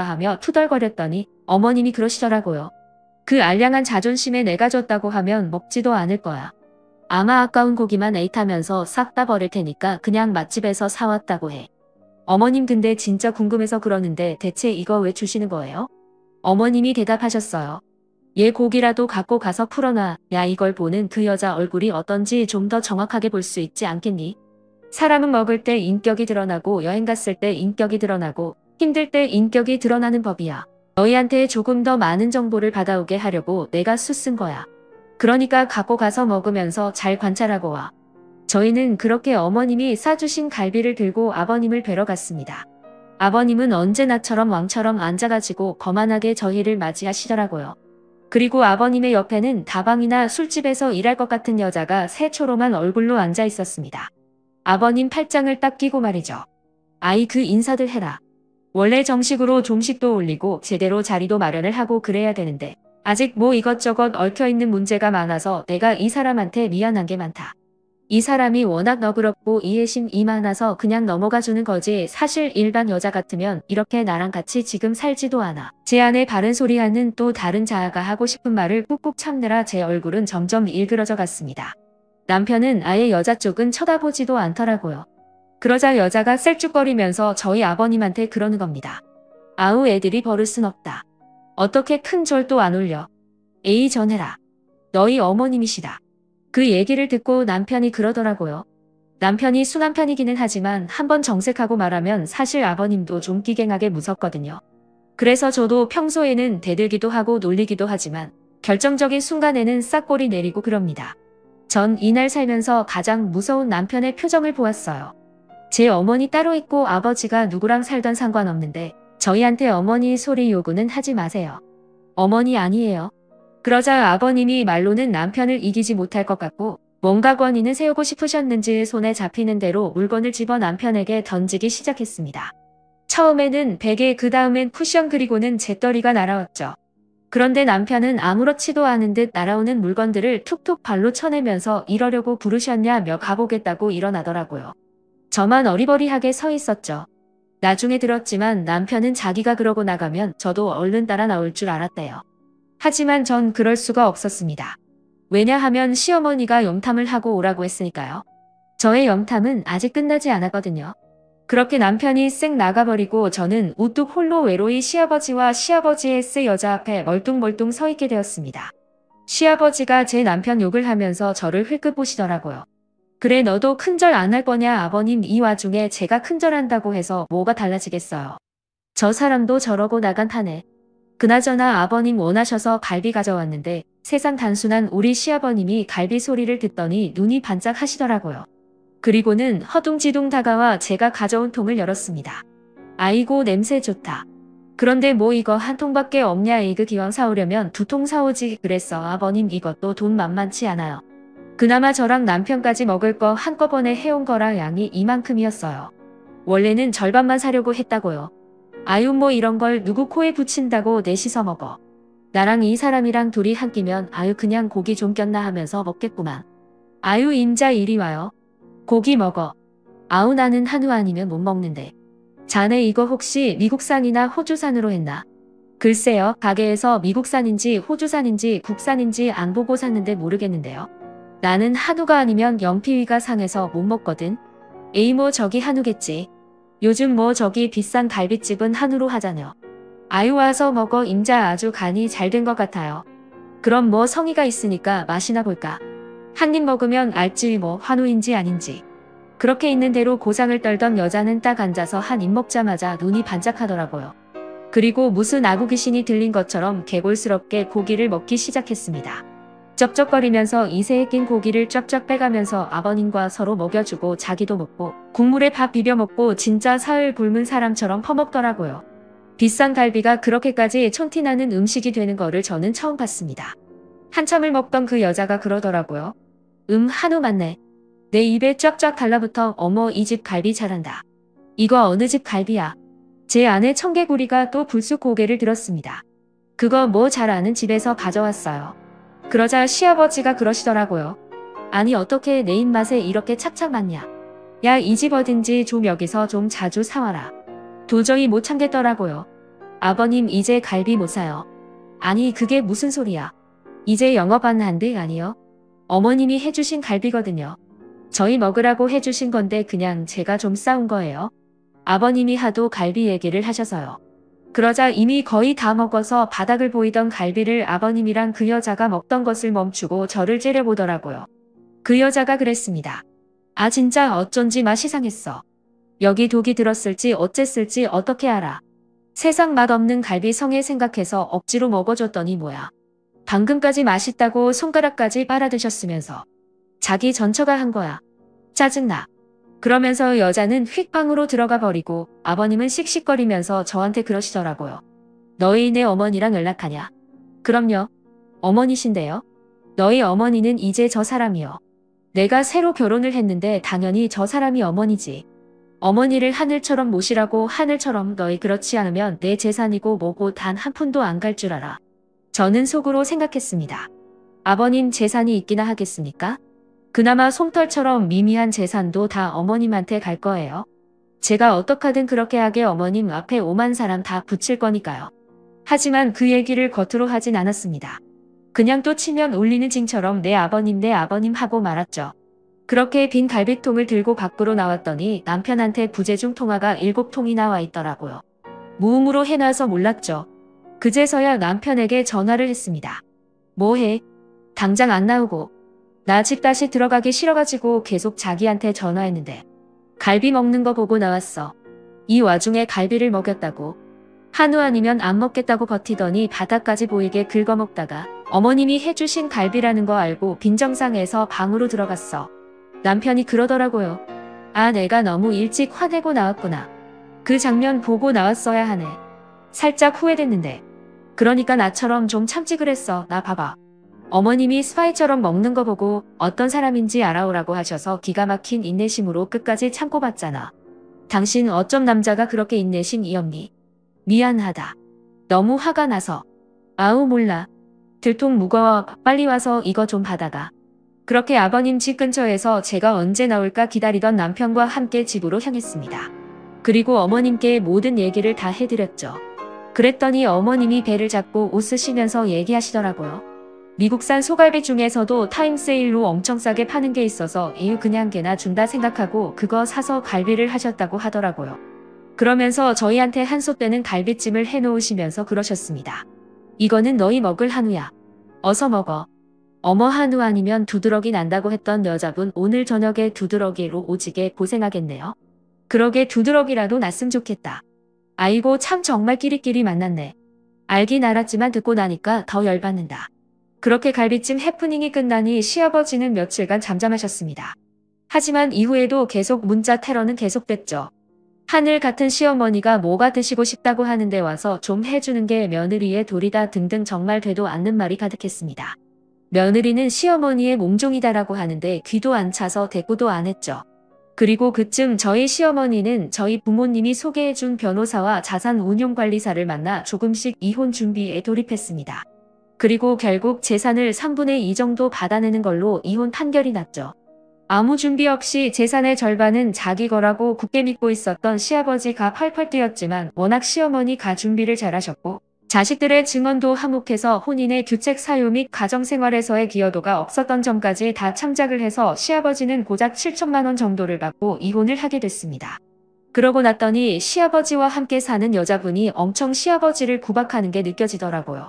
하며 투덜거렸더니 어머님이 그러시더라고요. 그 알량한 자존심에 내가 줬다고 하면 먹지도 않을 거야. 아마 아까운 고기만 에이타면서 싹 다 버릴 테니까 그냥 맛집에서 사왔다고 해. 어머님 근데 진짜 궁금해서 그러는데 대체 이거 왜 주시는 거예요? 어머님이 대답하셨어요. 얘 고기라도 갖고 가서 풀어놔. 야 이걸 보는 그 여자 얼굴이 어떤지 좀 더 정확하게 볼 수 있지 않겠니? 사람은 먹을 때 인격이 드러나고 여행 갔을 때 인격이 드러나고 힘들 때 인격이 드러나는 법이야. 너희한테 조금 더 많은 정보를 받아오게 하려고 내가 수 쓴 거야. 그러니까 갖고 가서 먹으면서 잘 관찰하고 와. 저희는 그렇게 어머님이 싸주신 갈비를 들고 아버님을 뵈러 갔습니다. 아버님은 언제나처럼 왕처럼 앉아가지고 거만하게 저희를 맞이하시더라고요. 그리고 아버님의 옆에는 다방이나 술집에서 일할 것 같은 여자가 새초롬한 얼굴로 앉아 있었습니다. 아버님 팔짱을 딱 끼고 말이죠. 아이 그 인사들 해라. 원래 정식으로 종식도 올리고 제대로 자리도 마련을 하고 그래야 되는데 아직 뭐 이것저것 얽혀있는 문제가 많아서 내가 이 사람한테 미안한 게 많다. 이 사람이 워낙 너그럽고 이해심이 많아서 그냥 넘어가주는 거지 사실 일반 여자 같으면 이렇게 나랑 같이 지금 살지도 않아. 제 안에 바른 소리하는 또 다른 자아가 하고 싶은 말을 꾹꾹 참느라 제 얼굴은 점점 일그러져 갔습니다. 남편은 아예 여자 쪽은 쳐다보지도 않더라고요. 그러자 여자가 셀쭉거리면서 저희 아버님한테 그러는 겁니다. 아우 애들이 버릇은 없다. 어떻게 큰 절도 안 올려. 에이 전해라. 너희 어머님이시다. 그 얘기를 듣고 남편이 그러더라고요. 남편이 순한 편이기는 하지만 한번 정색하고 말하면 사실 아버님도 좀 끼갱하게 무섭거든요. 그래서 저도 평소에는 대들기도 하고 놀리기도 하지만 결정적인 순간에는 싹 꼬리 내리고 그럽니다. 전 이날 살면서 가장 무서운 남편의 표정을 보았어요. 제 어머니 따로 있고 아버지가 누구랑 살던 상관없는데 저희한테 어머니 소리 요구는 하지 마세요. 어머니 아니에요. 그러자 아버님이 말로는 남편을 이기지 못할 것 같고 뭔가 권위는 세우고 싶으셨는지 손에 잡히는 대로 물건을 집어 남편에게 던지기 시작했습니다. 처음에는 베개 그 다음엔 쿠션 그리고는 재떨이가 날아왔죠. 그런데 남편은 아무렇지도 않은 듯 날아오는 물건들을 툭툭 발로 쳐내면서 이러려고 부르셨냐며 가보겠다고 일어나더라고요. 저만 어리버리하게 서 있었죠. 나중에 들었지만 남편은 자기가 그러고 나가면 저도 얼른 따라 나올 줄 알았대요. 하지만 전 그럴 수가 없었습니다. 왜냐하면 시어머니가 염탐을 하고 오라고 했으니까요. 저의 염탐은 아직 끝나지 않았거든요. 그렇게 남편이 쌩 나가버리고 저는 우뚝 홀로 외로이 시아버지와 시아버지의 새 여자 앞에 멀뚱멀뚱 서 있게 되었습니다. 시아버지가 제 남편 욕을 하면서 저를 흘끗 보시더라고요. 그래 너도 큰절 안 할 거냐 아버님. 이 와중에 제가 큰절한다고 해서 뭐가 달라지겠어요. 저 사람도 저러고 나간 타네. 그나저나 아버님 원하셔서 갈비 가져왔는데 세상 단순한 우리 시아버님이 갈비 소리를 듣더니 눈이 반짝 하시더라고요. 그리고는 허둥지둥 다가와 제가 가져온 통을 열었습니다. 아이고 냄새 좋다. 그런데 뭐 이거 한 통밖에 없냐. 이그 기왕 사오려면 2통 사오지 그랬어. 아버님 이것도 돈 만만치 않아요. 그나마 저랑 남편까지 먹을 거 한꺼번에 해온 거라 양이 이만큼이었어요. 원래는 절반만 사려고 했다고요. 아유 뭐 이런 걸 누구 코에 붙인다고 넷이서 먹어. 나랑 이 사람이랑 둘이 한 끼면 아유 그냥 고기 좀 꼈나 하면서 먹겠구만. 아유 임자 이리 와요. 고기 먹어. 아우 나는 한우 아니면 못 먹는데. 자네 이거 혹시 미국산이나 호주산으로 했나? 글쎄요 가게에서 미국산인지 호주산인지 국산인지 안 보고 샀는데 모르겠는데요. 나는 한우가 아니면 연피위가 상해서 못 먹거든. 에이 뭐 저기 한우겠지. 요즘 뭐 저기 비싼 갈비집은 한우로 하잖여. 아유 와서 먹어 임자 아주 간이 잘 된 것 같아요. 그럼 뭐 성의가 있으니까 맛이나 볼까. 한 입 먹으면 알지 뭐 한우인지 아닌지. 그렇게 있는 대로 고상을 떨던 여자는 딱 앉아서 한 입 먹자마자 눈이 반짝하더라고요. 그리고 무슨 아구 귀신이 들린 것처럼 개골스럽게 고기를 먹기 시작했습니다. 쩝쩝거리면서 이새에 낀 고기를 쫙쫙 빼가면서 아버님과 서로 먹여주고 자기도 먹고 국물에 밥 비벼 먹고 진짜 사흘 굶은 사람처럼 퍼먹더라고요. 비싼 갈비가 그렇게까지 촌티나는 음식이 되는 거를 저는 처음 봤습니다. 한참을 먹던 그 여자가 그러더라고요. 한우 맞네. 내 입에 쫙쫙 달라붙어 어머 이 집 갈비 잘한다. 이거 어느 집 갈비야? 제 아내 청개구리가 또 불쑥 고개를 들었습니다. 그거 뭐 잘 아는 집에서 가져왔어요. 그러자 시아버지가 그러시더라고요. 아니 어떻게 내 입맛에 이렇게 착착 맞냐. 야 이 집 어딘지 좀 여기서 좀 자주 사와라. 도저히 못 참겠더라고요. 아버님 이제 갈비 못 사요. 아니 그게 무슨 소리야. 이제 영업 안 한대 아니요. 어머님이 해주신 갈비거든요. 저희 먹으라고 해주신 건데 그냥 제가 좀 싸운 거예요. 아버님이 하도 갈비 얘기를 하셔서요. 그러자 이미 거의 다 먹어서 바닥을 보이던 갈비를 아버님이랑 그 여자가 먹던 것을 멈추고 저를 째려보더라고요. 그 여자가 그랬습니다. 아 진짜 어쩐지 맛이 상했어. 여기 독이 들었을지 어쨌을지 어떻게 알아. 세상 맛없는 갈비 성에 생각해서 억지로 먹어줬더니 뭐야. 방금까지 맛있다고 손가락까지 빨아드셨으면서. 자기 전처가 한 거야. 짜증나. 그러면서 여자는 휙 방으로 들어가 버리고 아버님은 씩씩거리면서 저한테 그러시더라고요. 너희 내 어머니랑 연락하냐? 그럼요. 어머니신데요. 너희 어머니는 이제 저 사람이요. 내가 새로 결혼을 했는데 당연히 저 사람이 어머니지. 어머니를 하늘처럼 모시라고. 하늘처럼. 너희 그렇지 않으면 내 재산이고 뭐고 단 한 푼도 안 갈 줄 알아. 저는 속으로 생각했습니다. 아버님 재산이 있기나 하겠습니까? 그나마 솜털처럼 미미한 재산도 다 어머님한테 갈 거예요. 제가 어떡하든 그렇게 하게 어머님 앞에 오만 사람 다 붙일 거니까요. 하지만 그 얘기를 겉으로 하진 않았습니다. 그냥 또 치면 울리는 징처럼 내 아버님 하고 말았죠. 그렇게 빈 갈비통을 들고 밖으로 나왔더니 남편한테 부재중 통화가 7통이 나와 있더라고요. 무음으로 해놔서 몰랐죠. 그제서야 남편에게 전화를 했습니다. 뭐해? 당장 안 나오고. 나 집 다시 들어가기 싫어가지고 계속 자기한테 전화했는데 갈비 먹는 거 보고 나왔어. 이 와중에 갈비를 먹였다고. 한우 아니면 안 먹겠다고 버티더니 바닥까지 보이게 긁어먹다가 어머님이 해주신 갈비라는 거 알고 빈정상해서 방으로 들어갔어. 남편이 그러더라고요. 아 내가 너무 일찍 화내고 나왔구나. 그 장면 보고 나왔어야 하네. 살짝 후회됐는데. 그러니까 나처럼 좀 참지 그랬어. 나 봐봐. 어머님이 스파이처럼 먹는 거 보고 어떤 사람인지 알아오라고 하셔서 기가 막힌 인내심으로 끝까지 참고 봤잖아. 당신 어쩜 남자가 그렇게 인내심이 없니? 미안하다. 너무 화가 나서. 아우 몰라. 들통 무거워. 빨리 와서 이거 좀 받아가. 그렇게 아버님 집 근처에서 제가 언제 나올까 기다리던 남편과 함께 집으로 향했습니다. 그리고 어머님께 모든 얘기를 다 해드렸죠. 그랬더니 어머님이 배를 잡고 웃으시면서 얘기하시더라고요. 미국산 소갈비 중에서도 타임세일로 엄청 싸게 파는 게 있어서 에휴 그냥 개나 준다 생각하고 그거 사서 갈비를 하셨다고 하더라고요. 그러면서 저희한테 한솥되는 갈비찜을 해놓으시면서 그러셨습니다. 이거는 너희 먹을 한우야. 어서 먹어. 어머 한우 아니면 두드러기 난다고 했던 여자분 오늘 저녁에 두드러기로 오지게 고생하겠네요. 그러게 두드러기라도 났으면 좋겠다. 아이고 참 정말 끼리끼리 만났네. 알긴 알았지만 듣고 나니까 더 열받는다. 그렇게 갈비찜 해프닝이 끝나니 시아버지는 며칠간 잠잠하셨습니다. 하지만 이후에도 계속 문자 테러는 계속됐죠. 하늘 같은 시어머니가 뭐가 드시고 싶다고 하는데 와서 좀 해주는 게 며느리의 도리다 등등 정말 되도 않는 말이 가득했습니다. 며느리는 시어머니의 몸종이다라고 하는데 귀도 안 차서 대꾸도 안 했죠. 그리고 그쯤 저희 시어머니는 저희 부모님이 소개해준 변호사와 자산운용관리사를 만나 조금씩 이혼 준비에 돌입했습니다. 그리고 결국 재산을 3분의 2 정도 받아내는 걸로 이혼 판결이 났죠. 아무 준비 없이 재산의 절반은 자기 거라고 굳게 믿고 있었던 시아버지가 펄펄 뛰었지만 워낙 시어머니가 준비를 잘하셨고 자식들의 증언도 한몫해서 혼인의 규책 사유 및 가정생활에서의 기여도가 없었던 점까지 다 참작을 해서 시아버지는 고작 7천만 원 정도를 받고 이혼을 하게 됐습니다. 그러고 났더니 시아버지와 함께 사는 여자분이 엄청 시아버지를 구박하는 게 느껴지더라고요.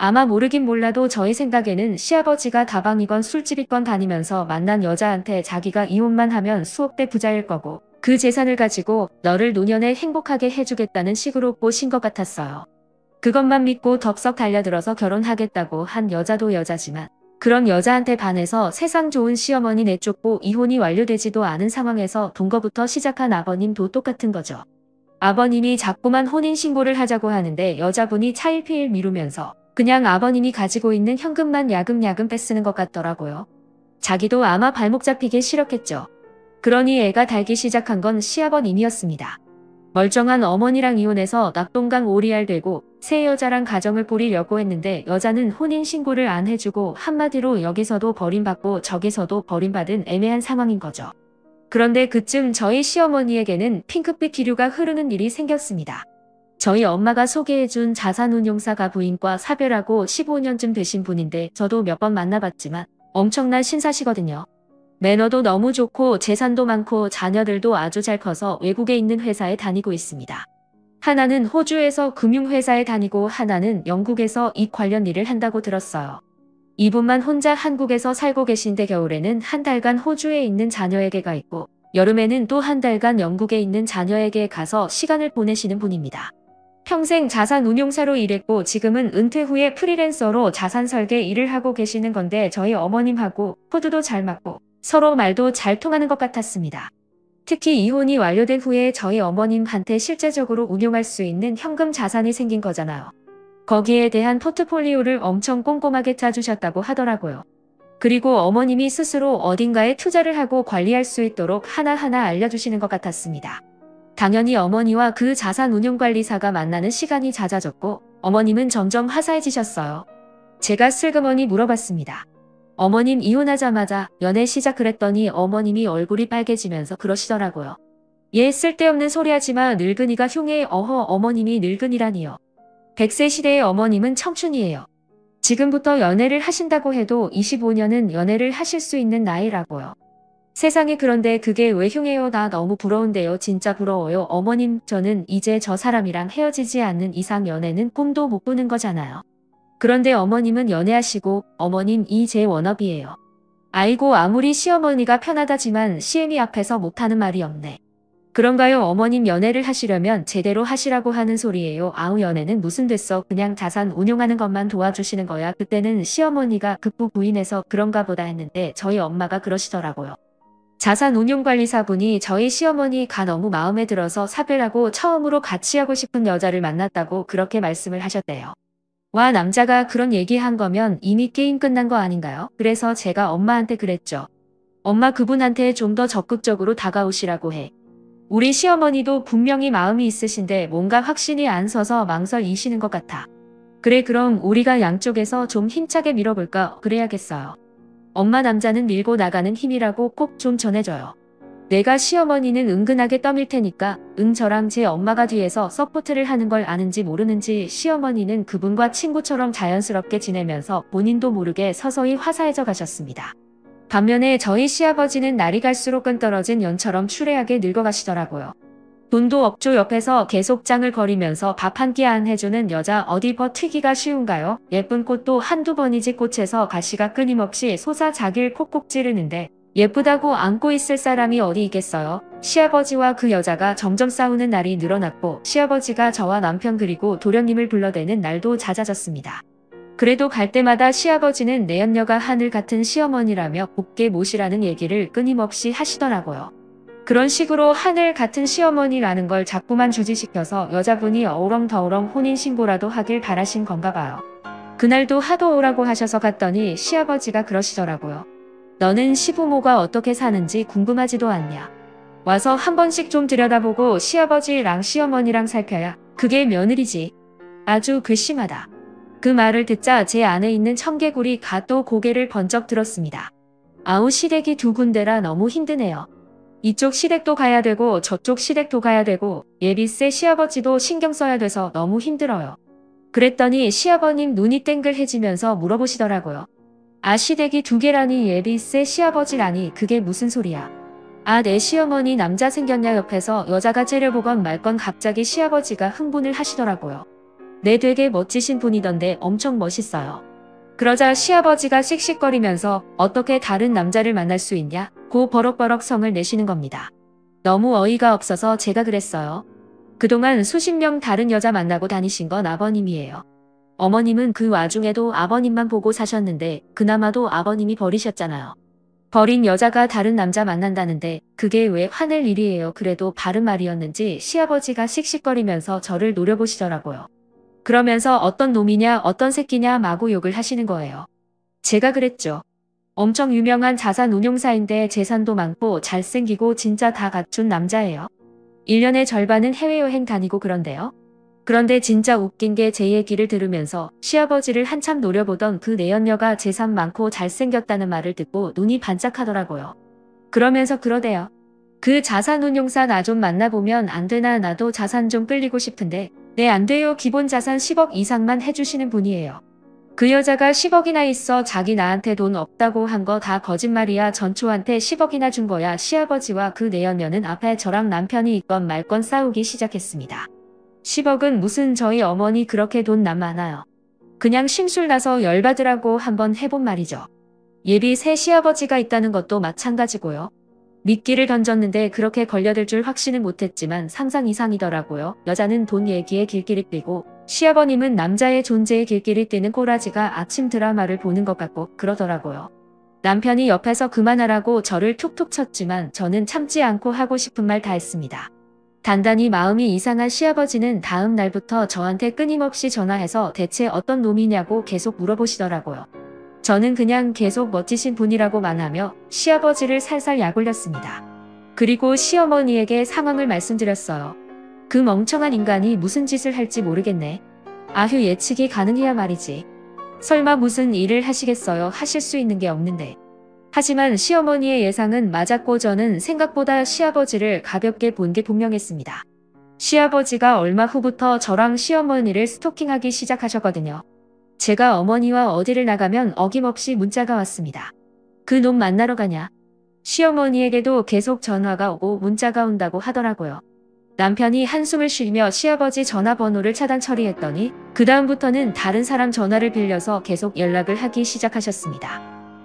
아마 모르긴 몰라도 저희 생각에는 시아버지가 다방이건 술집이건 다니면서 만난 여자한테 자기가 이혼만 하면 수억 대 부자일 거고 그 재산을 가지고 너를 노년에 행복하게 해주겠다는 식으로 꼬신 것 같았어요. 그것만 믿고 덥석 달려들어서 결혼하겠다고 한 여자도 여자지만 그런 여자한테 반해서 세상 좋은 시어머니 내쫓고 이혼이 완료되지도 않은 상황에서 동거부터 시작한 아버님도 똑같은 거죠. 아버님이 자꾸만 혼인신고를 하자고 하는데 여자분이 차일피일 미루면서 그냥 아버님이 가지고 있는 현금만 야금야금 뺏쓰는 것 같더라고요. 자기도 아마 발목 잡히기 싫었겠죠. 그러니 애가 달기 시작한 건 시아버님이었습니다. 멀쩡한 어머니랑 이혼해서 낙동강 오리알 되고 새 여자랑 가정을 꾸리려고 했는데 여자는 혼인신고를 안 해주고 한마디로 여기서도 버림받고 저기서도 버림받은 애매한 상황인 거죠. 그런데 그쯤 저희 시어머니에게는 핑크빛 기류가 흐르는 일이 생겼습니다. 저희 엄마가 소개해준 자산운용사가 부인과 사별하고 15년쯤 되신 분인데 저도 몇 번 만나봤지만 엄청난 신사시거든요. 매너도 너무 좋고 재산도 많고 자녀들도 아주 잘 커서 외국에 있는 회사에 다니고 있습니다. 하나는 호주에서 금융회사에 다니고 하나는 영국에서 이 관련 일을 한다고 들었어요. 이분만 혼자 한국에서 살고 계신데 겨울에는 한 달간 호주에 있는 자녀에게 가 있고 여름에는 또 한 달간 영국에 있는 자녀에게 가서 시간을 보내시는 분입니다. 평생 자산운용사로 일했고 지금은 은퇴 후에 프리랜서로 자산 설계 일을 하고 계시는 건데 저희 어머님하고 코드도 잘 맞고 서로 말도 잘 통하는 것 같았습니다. 특히 이혼이 완료된 후에 저희 어머님한테 실제적으로 운용할 수 있는 현금 자산이 생긴 거잖아요. 거기에 대한 포트폴리오를 엄청 꼼꼼하게 짜주셨다고 하더라고요. 그리고 어머님이 스스로 어딘가에 투자를 하고 관리할 수 있도록 하나하나 알려주시는 것 같았습니다. 당연히 어머니와 그 자산운용관리사가 만나는 시간이 잦아졌고 어머님은 점점 화사해지셨어요. 제가 슬그머니 물어봤습니다. 어머님 이혼하자마자 연애 시작을 했더니 어머님이 얼굴이 빨개지면서 그러시더라고요. 얘 쓸데없는 소리하지마 늙은이가 흉해 어허 어머님이 늙은이라니요. 100세 시대의 어머님은 청춘이에요. 지금부터 연애를 하신다고 해도 25년은 연애를 하실 수 있는 나이라고요. 세상에 그런데 그게 왜 흉해요? 나 너무 부러운데요. 진짜 부러워요. 어머님 저는 이제 저 사람이랑 헤어지지 않는 이상 연애는 꿈도 못 꾸는 거잖아요. 그런데 어머님은 연애하시고 어머님 이 제 워너비예요. 아이고 아무리 시어머니가 편하다지만 시애미 앞에서 못하는 말이 없네. 그런가요? 어머님 연애를 하시려면 제대로 하시라고 하는 소리예요. 아우 연애는 무슨 됐어. 그냥 자산 운용하는 것만 도와주시는 거야. 그때는 시어머니가 극구 부인해서 그런가 보다 했는데 저희 엄마가 그러시더라고요. 자산운용관리사분이 저희 시어머니가 너무 마음에 들어서 사별하고 처음으로 같이 하고 싶은 여자를 만났다고 그렇게 말씀을 하셨대요. 와 남자가 그런 얘기한 거면 이미 게임 끝난 거 아닌가요? 그래서 제가 엄마한테 그랬죠. 엄마 그분한테 좀 더 적극적으로 다가오시라고 해. 우리 시어머니도 분명히 마음이 있으신데 뭔가 확신이 안 서서 망설이시는 것 같아. 그래 그럼 우리가 양쪽에서 좀 힘차게 밀어볼까 그래야겠어요. 엄마 남자는 밀고 나가는 힘이라고 꼭 좀 전해줘요. 내가 시어머니는 은근하게 떠밀 테니까 저랑 제 엄마가 뒤에서 서포트를 하는 걸 아는지 모르는지 시어머니는 그분과 친구처럼 자연스럽게 지내면서 본인도 모르게 서서히 화사해져 가셨습니다. 반면에 저희 시아버지는 날이 갈수록 끈떨어진 연처럼 추레하게 늙어가시더라고요. 돈도 없죠. 옆에서 계속 짱을 거리면서 밥 한 끼 안 해주는 여자 어디 버티기가 쉬운가요? 예쁜 꽃도 한두 번이지 꽃에서 가시가 끊임없이 솟아자길 콕콕 찌르는데 예쁘다고 안고 있을 사람이 어디 있겠어요? 시아버지와 그 여자가 점점 싸우는 날이 늘어났고 시아버지가 저와 남편 그리고 도련님을 불러대는 날도 잦아졌습니다. 그래도 갈 때마다 시아버지는 내연녀가 하늘 같은 시어머니라며 곱게 모시라는 얘기를 끊임없이 하시더라고요. 그런 식으로 하늘 같은 시어머니라는 걸 자꾸만 주지시켜서 여자분이 어우렁더우렁 혼인신고라도 하길 바라신 건가 봐요. 그날도 하도 오라고 하셔서 갔더니 시아버지가 그러시더라고요. 너는 시부모가 어떻게 사는지 궁금하지도 않냐. 와서 한 번씩 좀 들여다보고 시아버지랑 시어머니랑 살펴야 그게 며느리지. 아주 괘씸하다. 그 말을 듣자 제 안에 있는 청개구리가 또 고개를 번쩍 들었습니다. 아우 시댁이 두 군데라 너무 힘드네요. 이쪽 시댁도 가야 되고 저쪽 시댁도 가야 되고 예비세 시아버지도 신경 써야 돼서 너무 힘들어요. 그랬더니 시아버님 눈이 땡글해지면서 물어보시더라고요. 아 시댁이 두 개라니 예비세 시아버지라니 그게 무슨 소리야. 아 내 시어머니 남자 생겼냐 옆에서 여자가 째려보건 말건 갑자기 시아버지가 흥분을 하시더라고요. 네 되게 멋지신 분이던데 엄청 멋있어요. 그러자 시아버지가 씩씩거리면서 어떻게 다른 남자를 만날 수 있냐 고 버럭버럭 성을 내시는 겁니다. 너무 어이가 없어서 제가 그랬어요. 그동안 수십 명 다른 여자 만나고 다니신 건 아버님이에요. 어머님은 그 와중에도 아버님만 보고 사셨는데 그나마도 아버님이 버리셨잖아요. 버린 여자가 다른 남자 만난다는데 그게 왜 화낼 일이에요. 그래도 바른 말이었는지 시아버지가 씩씩거리면서 저를 노려보시더라고요. 그러면서 어떤 놈이냐 어떤 새끼냐 마구 욕을 하시는 거예요. 제가 그랬죠. 엄청 유명한 자산운용사인데 재산도 많고 잘생기고 진짜 다 갖춘 남자예요. 1년의 절반은 해외여행 다니고 그런데요. 그런데 진짜 웃긴 게 제 얘기를 들으면서 시아버지를 한참 노려보던 그 내연녀가 재산 많고 잘생겼다는 말을 듣고 눈이 반짝하더라고요. 그러면서 그러대요. 그 자산운용사 나 좀 만나보면 안 되나 나도 자산 좀 끌리고 싶은데 네 안 돼요. 기본 자산 10억 이상만 해주시는 분이에요. 그 여자가 10억이나 있어 자기 나한테 돈 없다고 한 거 다 거짓말이야. 전초한테 10억이나 준 거야. 시아버지와 그 내연녀는 앞에 저랑 남편이 있건 말건 싸우기 시작했습니다. 10억은 무슨 저희 어머니 그렇게 돈 남 많아요. 그냥 심술 나서 열받으라고 한번 해본 말이죠. 예비 새 시아버지가 있다는 것도 마찬가지고요. 미끼를 던졌는데 그렇게 걸려들 줄 확신은 못했지만 상상 이상이더라고요. 여자는 돈 얘기에 길길이 뛰고 시아버님은 남자의 존재에 길길이 뛰는 꼬라지가 아침 드라마를 보는 것 같고 그러더라고요. 남편이 옆에서 그만하라고 저를 툭툭 쳤지만 저는 참지 않고 하고 싶은 말 다 했습니다. 단단히 마음이 이상한 시아버지는 다음 날부터 저한테 끊임없이 전화해서 대체 어떤 놈이냐고 계속 물어보시더라고요. 저는 그냥 계속 멋지신 분이라고만 하며 시아버지를 살살 약올렸습니다. 그리고 시어머니에게 상황을 말씀드렸어요. 그 멍청한 인간이 무슨 짓을 할지 모르겠네. 아휴 예측이 가능해야 말이지. 설마 무슨 일을 하시겠어요. 하실 수 있는 게 없는데. 하지만 시어머니의 예상은 맞았고 저는 생각보다 시아버지를 가볍게 본 게 분명했습니다. 시아버지가 얼마 후부터 저랑 시어머니를 스토킹하기 시작하셨거든요. 제가 어머니와 어디를 나가면 어김없이 문자가 왔습니다. 그 놈 만나러 가냐. 시어머니에게도 계속 전화가 오고 문자가 온다고 하더라고요. 남편이 한숨을 쉬며 시아버지 전화번호를 차단 처리했더니 그 다음부터는 다른 사람 전화를 빌려서 계속 연락을 하기 시작하셨습니다.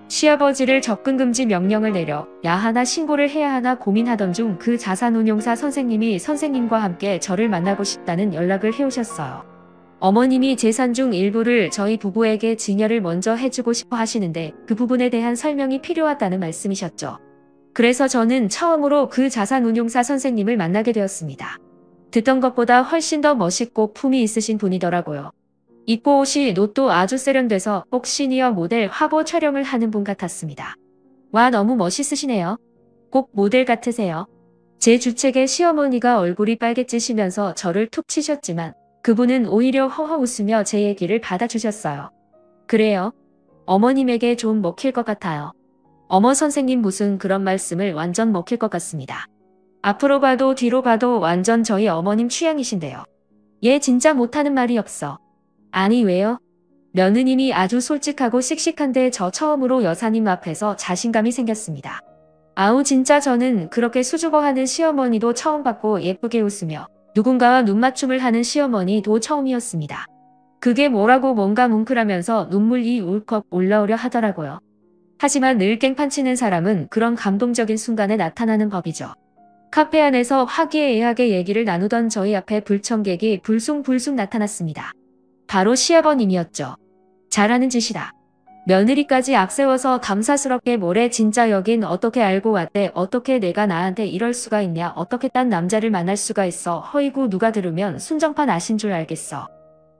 시아버지를 접근금지 명령을 내려 야하나 신고를 해야 하나 고민하던 중 그 자산운용사 선생님이 선생님과 함께 저를 만나고 싶다는 연락을 해오셨어요. 어머님이 재산 중 일부를 저희 부부에게 증여를 먼저 해주고 싶어 하시는데 그 부분에 대한 설명이 필요하다는 말씀이셨죠. 그래서 저는 처음으로 그 자산운용사 선생님을 만나게 되었습니다. 듣던 것보다 훨씬 더 멋있고 품이 있으신 분이더라고요. 입고 오신 옷도 아주 세련돼서 꼭 시니어 모델 화보 촬영을 하는 분 같았습니다. 와 너무 멋있으시네요. 꼭 모델 같으세요. 제 주책에 시어머니가 얼굴이 빨개지시면서 저를 툭 치셨지만 그분은 오히려 허허 웃으며 제 얘기를 받아주셨어요. 그래요. 어머님에게 좀 먹힐 것 같아요. 어머 선생님 무슨 그런 말씀을 완전 먹힐 것 같습니다. 앞으로 봐도 뒤로 봐도 완전 저희 어머님 취향이신데요. 얘 진짜 못하는 말이 없어. 아니 왜요? 며느님이 아주 솔직하고 씩씩한데 저 처음으로 여사님 앞에서 자신감이 생겼습니다. 아우 진짜 저는 그렇게 수줍어하는 시어머니도 처음 봤고 예쁘게 웃으며 누군가와 눈맞춤을 하는 시어머니도 처음이었습니다. 그게 뭐라고 뭔가 뭉클하면서 눈물이 울컥 올라오려 하더라고요. 하지만 늘 깽판치는 사람은 그런 감동적인 순간에 나타나는 법이죠. 카페 안에서 화기애애하게 얘기를 나누던 저희 앞에 불청객이 불쑥불쑥 나타났습니다. 바로 시아버님이었죠. 잘하는 짓이다. 며느리까지 앞세워서 감사스럽게 뭐래 진짜 여긴 어떻게 알고 왔대 어떻게 내가 나한테 이럴 수가 있냐 어떻게 딴 남자를 만날 수가 있어 허이구 누가 들으면 순정판 아신 줄 알겠어.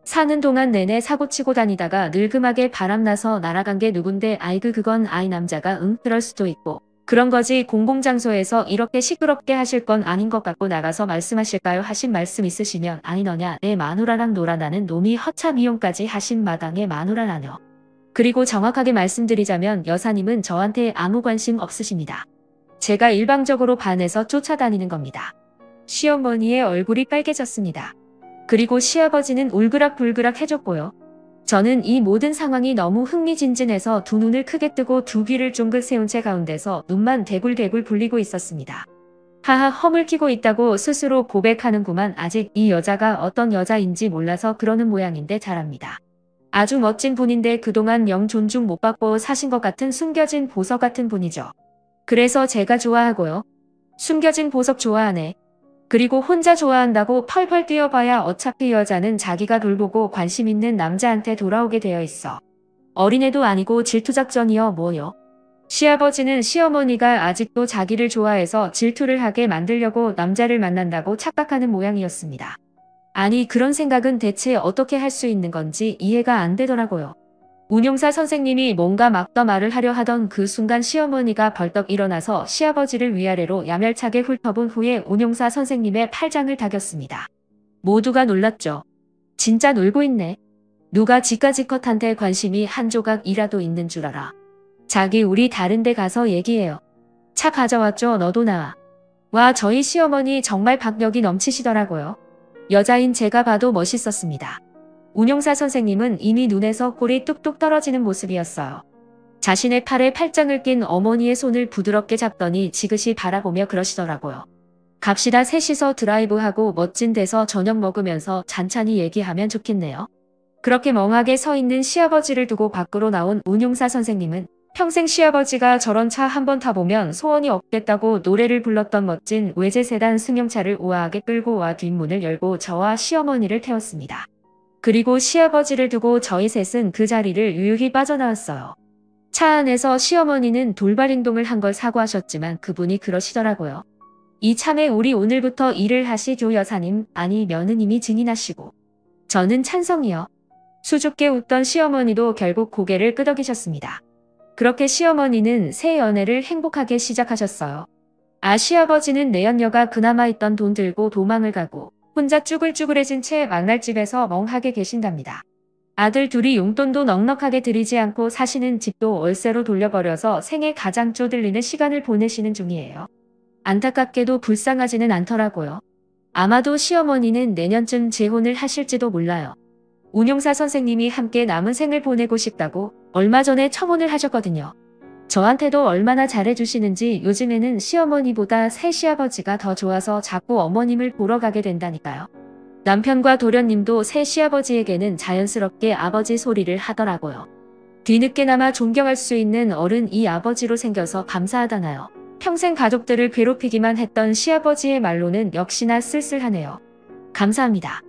사는 동안 내내 사고치고 다니다가 늙음하게 바람나서 날아간 게 누군데 아이고 그건 아이 남자가 그럴 수도 있고 그런 거지 공공장소에서 이렇게 시끄럽게 하실 건 아닌 것 같고 나가서 말씀하실까요 하신 말씀 있으시면 아니 너냐 내 마누라랑 놀아나는 놈이 허참 이용까지 하신 마당에 마누라 나녀. 그리고 정확하게 말씀드리자면 여사님은 저한테 아무 관심 없으십니다. 제가 일방적으로 반해서 쫓아다니는 겁니다. 시어머니의 얼굴이 빨개졌습니다. 그리고 시아버지는 울그락불그락 해줬고요. 저는 이 모든 상황이 너무 흥미진진해서 두 눈을 크게 뜨고 두 귀를 쫑긋 세운 채 가운데서 눈만 대굴대굴 굴리고 있었습니다. 하하 허물키고 있다고 스스로 고백하는구만. 아직 이 여자가 어떤 여자인지 몰라서 그러는 모양인데 잘합니다. 아주 멋진 분인데 그동안 영 존중 못 받고 사신 것 같은 숨겨진 보석 같은 분이죠. 그래서 제가 좋아하고요. 숨겨진 보석 좋아하네. 그리고 혼자 좋아한다고 펄펄 뛰어봐야 어차피 여자는 자기가 돌보고 관심 있는 남자한테 돌아오게 되어 있어. 어린애도 아니고 질투작전이여 뭐요. 시아버지는 시어머니가 아직도 자기를 좋아해서 질투를 하게 만들려고 남자를 만난다고 착각하는 모양이었습니다. 아니 그런 생각은 대체 어떻게 할 수 있는 건지 이해가 안 되더라고요. 운용사 선생님이 뭔가 막 더 말을 하려 하던 그 순간 시어머니가 벌떡 일어나서 시아버지를 위아래로 야멸차게 훑어본 후에 운용사 선생님의 팔짱을 다겼습니다. 모두가 놀랐죠. 진짜 놀고 있네. 누가 지가지컷한테 관심이 한 조각이라도 있는 줄 알아. 자기 우리 다른 데 가서 얘기해요. 차 가져왔죠. 너도 나와. 와 저희 시어머니 정말 박력이 넘치시더라고요. 여자인 제가 봐도 멋있었습니다. 운용사 선생님은 이미 눈에서 꼴이 뚝뚝 떨어지는 모습이었어요. 자신의 팔에 팔짱을 낀 어머니의 손을 부드럽게 잡더니 지그시 바라보며 그러시더라고요. 갑시다 셋이서 드라이브하고 멋진 데서 저녁 먹으면서 잔잔히 얘기하면 좋겠네요. 그렇게 멍하게 서 있는 시아버지를 두고 밖으로 나온 운용사 선생님은 평생 시아버지가 저런 차 한번 타보면 소원이 없겠다고 노래를 불렀던 멋진 외제 세단 승용차를 우아하게 끌고 와 뒷문을 열고 저와 시어머니를 태웠습니다. 그리고 시아버지를 두고 저희 셋은 그 자리를 유유히 빠져나왔어요. 차 안에서 시어머니는 돌발 행동을 한 걸 사과하셨지만 그분이 그러시더라고요. 이참에 우리 오늘부터 일을 하시죠 여사님. 아니 며느님이 증인하시고. 저는 찬성이요. 수줍게 웃던 시어머니도 결국 고개를 끄덕이셨습니다. 그렇게 시어머니는 새 연애를 행복하게 시작하셨어요. 아 시아버지는 내연녀가 그나마 있던 돈 들고 도망을 가고 혼자 쭈글쭈글해진 채 망날집에서 멍하게 계신답니다. 아들 둘이 용돈도 넉넉하게 들이지 않고 사시는 집도 월세로 돌려버려서 생애 가장 쪼들리는 시간을 보내시는 중이에요. 안타깝게도 불쌍하지는 않더라고요. 아마도 시어머니는 내년쯤 재혼을 하실지도 몰라요. 운용사 선생님이 함께 남은 생을 보내고 싶다고 얼마 전에 청혼을 하셨거든요. 저한테도 얼마나 잘해주시는지 요즘에는 시어머니보다 새 시아버지가 더 좋아서 자꾸 어머님을 보러 가게 된다니까요. 남편과 도련님도 새 시아버지에게는 자연스럽게 아버지 소리를 하더라고요. 뒤늦게나마 존경할 수 있는 어른 이 아버지로 생겨서 감사하다나요. 평생 가족들을 괴롭히기만 했던 시아버지의 말로는 역시나 쓸쓸하네요. 감사합니다.